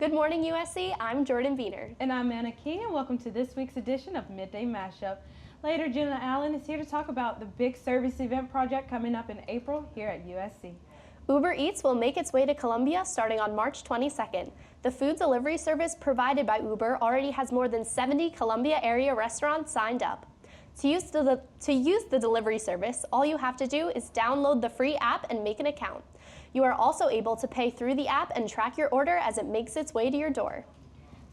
Good morning, USC. I'm Jordan Veener. And I'm Anna King, and welcome to this week's edition of Midday Mashup. Later, Jenna Allen is here to talk about the big service event project coming up in April here at USC. Uber Eats will make its way to Columbia starting on March 22nd. The food delivery service provided by Uber already has more than 70 Columbia area restaurants signed up. To use the delivery service, all you have to do is download the free app and make an account. You are also able to pay through the app and track your order as it makes its way to your door.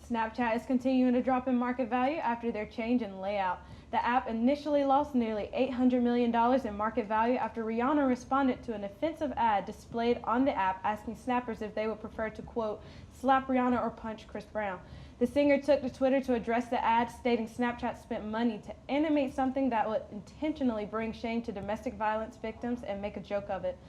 Snapchat is continuing to drop in market value after their change in layout. The app initially lost nearly $800 million in market value after Rihanna responded to an offensive ad displayed on the app asking snappers if they would prefer to, quote, slap Rihanna or punch Chris Brown. The singer took to Twitter to address the ad, stating Snapchat spent money to animate something that would intentionally bring shame to domestic violence victims and make a joke of it.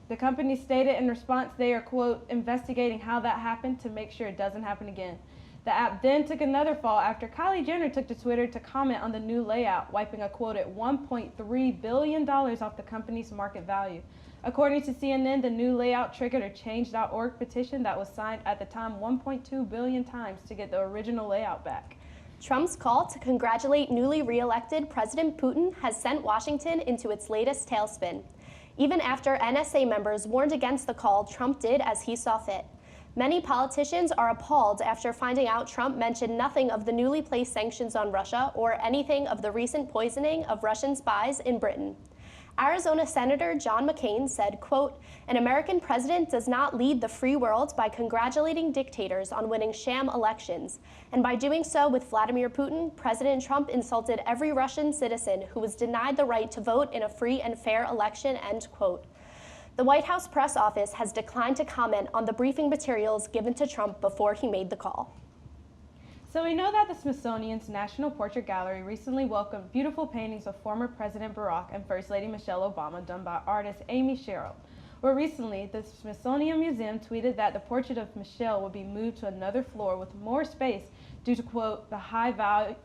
The company stated in response they are, quote, investigating how that happened to make sure it doesn't happen again. The app then took another fall after Kylie Jenner took to Twitter to comment on the new layout, wiping a quote at $1.3 billion off the company's market value. According to CNN, the new layout triggered a change.org petition that was signed at the time 1.2 billion times to get the original layout back. Trump's call to congratulate newly re-elected President Putin has sent Washington into its latest tailspin. Even after NSA members warned against the call, Trump did as he saw fit. Many politicians are appalled after finding out Trump mentioned nothing of the newly placed sanctions on Russia or anything of the recent poisoning of Russian spies in Britain. Arizona Senator John McCain said, quote, an American president does not lead the free world by congratulating dictators on winning sham elections. And by doing so with Vladimir Putin, President Trump insulted every Russian citizen who was denied the right to vote in a free and fair election, end quote. The White House press office has declined to comment on the briefing materials given to Trump before he made the call. So we know that the Smithsonian's National Portrait Gallery recently welcomed beautiful paintings of former President Barack and First Lady Michelle Obama done by artist Amy Sherrill. Well, recently, the Smithsonian Museum tweeted that the portrait of Michelle would be moved to another floor with more space due to, quote, the high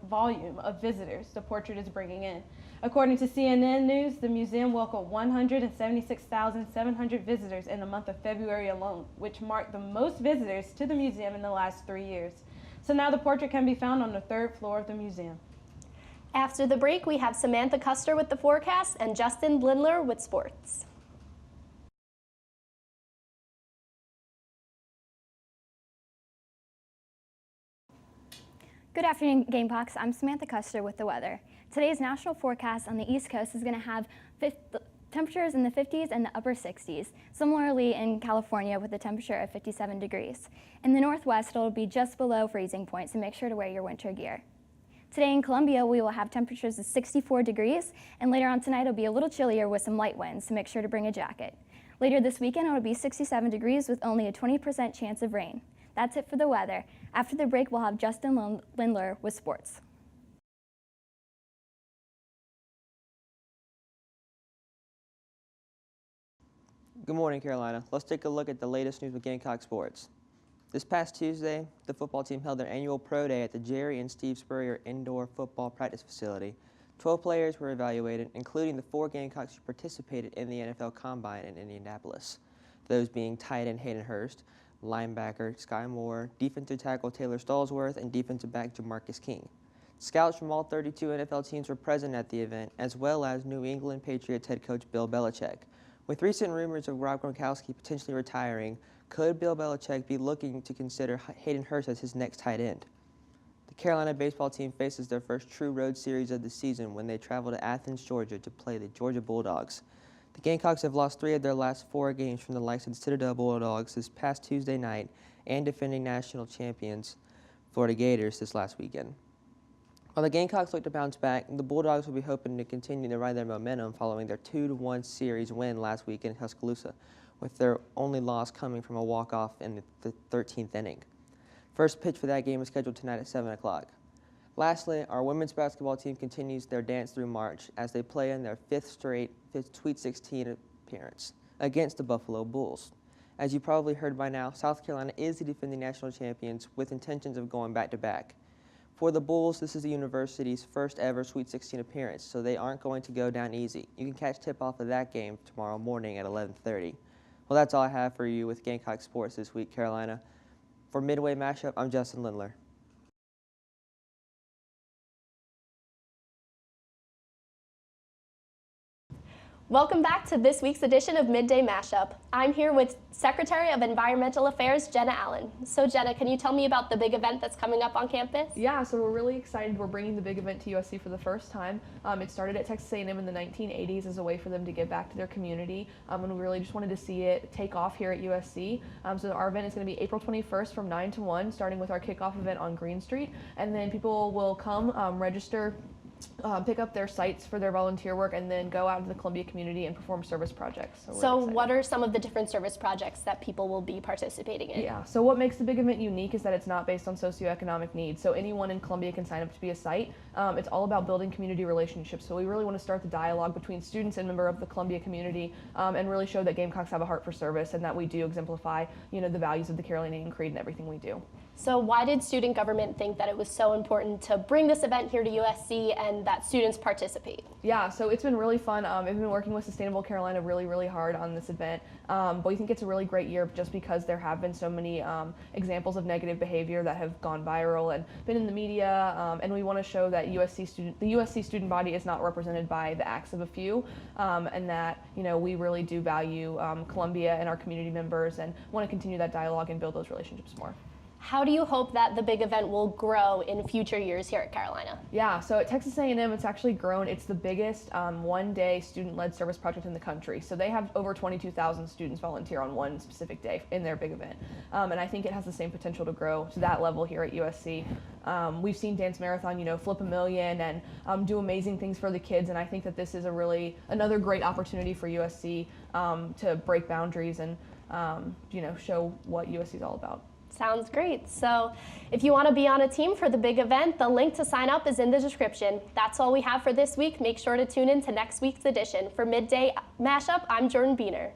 volume of visitors the portrait is bringing in. According to CNN News, the museum welcomed 176,700 visitors in the month of February alone, which marked the most visitors to the museum in the last 3 years. So now the portrait can be found on the third floor of the museum. After the break, we have Samantha Custer with the forecast and Justin Lindler with sports. Good afternoon, Gamecocks. I'm Samantha Custer with the weather. Today's national forecast on the East Coast is going to have temperatures in the 50s and the upper 60s. Similarly in California with a temperature of 57 degrees. In the Northwest, it'll be just below freezing point, so make sure to wear your winter gear. Today in Columbia, we will have temperatures of 64 degrees, and later on tonight it'll be a little chillier with some light winds, so make sure to bring a jacket. Later this weekend, it'll be 67 degrees with only a 20% chance of rain. That's it for the weather. After the break, we'll have Justin Lindler with sports. Good morning, Carolina. Let's take a look at the latest news with Gamecock sports. This past Tuesday, the football team held their annual pro day at the Jerry and Steve Spurrier Indoor Football Practice Facility. 12 players were evaluated, including the 4 Gamecocks who participated in the NFL Combine in Indianapolis. Those being tight end Hayden Hurst, linebacker Sky Moore, defensive tackle Taylor Stallsworth, and defensive back Jamarcus King. Scouts from all 32 NFL teams were present at the event, as well as New England Patriots head coach Bill Belichick. With recent rumors of Rob Gronkowski potentially retiring, could Bill Belichick be looking to consider Hayden Hurst as his next tight end? The Carolina baseball team faces their first true road series of the season when they travel to Athens, Georgia to play the Georgia Bulldogs. The Gamecocks have lost 3 of their last 4 games from the likes of the Citadel Bulldogs this past Tuesday night and defending national champions Florida Gators this last weekend. While the Gamecocks look to bounce back, the Bulldogs will be hoping to continue to ride their momentum following their 2-1 series win last week in Tuscaloosa, with their only loss coming from a walk-off in the 13th inning. First pitch for that game is scheduled tonight at 7 o'clock. Lastly, our women's basketball team continues their dance through March as they play in their 5th straight Sweet 16 appearance against the Buffalo Bulls. As you probably heard by now, South Carolina is the defending national champions with intentions of going back-to-back. For the Bulls, this is the university's first ever Sweet 16 appearance, so they aren't going to go down easy. You can catch tip-off of that game tomorrow morning at 11:30. Well, that's all I have for you with Gamecock Sports this week, Carolina. For Midway Mashup, I'm Justin Lindler. Welcome back to this week's edition of Midday Mashup. I'm here with Secretary of Environmental Affairs, Jenna Allen. So Jenna, can you tell me about the big event that's coming up on campus? Yeah, so we're really excited. We're bringing the big event to USC for the first time. It started at Texas A&M in the 1980s as a way for them to give back to their community, and we really just wanted to see it take off here at USC. So our event is going to be April 21st from 9 to 1, starting with our kickoff event on Green Street, and then people will come register, pick up their sites for their volunteer work, and then go out into the Columbia community and perform service projects. So what are some of the different service projects that people will be participating in? Yeah, so what makes the big event unique is that it's not based on socioeconomic needs. So anyone in Columbia can sign up to be a site. It's all about building community relationships. So we really want to start the dialogue between students and members of the Columbia community, and really show that Gamecocks have a heart for service and that we do exemplify, the values of the Carolinian Creed in everything we do. So why did student government think that it was so important to bring this event here to USC and that students participate? Yeah, so it's been really fun. We've been working with Sustainable Carolina really hard on this event, but we think it's a really great year just because there have been so many examples of negative behavior that have gone viral and been in the media, and we want to show that the USC student body is not represented by the acts of a few, and that we really do value Columbia and our community members and want to continue that dialogue and build those relationships more. How do you hope that the big event will grow in future years here at Carolina? Yeah, so at Texas A&M, it's actually grown. It's the biggest one-day student-led service project in the country. So they have over 22,000 students volunteer on one specific day in their big event. And I think it has the same potential to grow to that level here at USC. We've seen Dance Marathon, flip $1 million and do amazing things for the kids. And I think that this is another great opportunity for USC to break boundaries and, show what USC is all about. Sounds great. So if you want to be on a team for the big event, the link to sign up is in the description. That's all we have for this week. Make sure to tune in to next week's edition. For Midday Mashup, I'm Jordan Beener.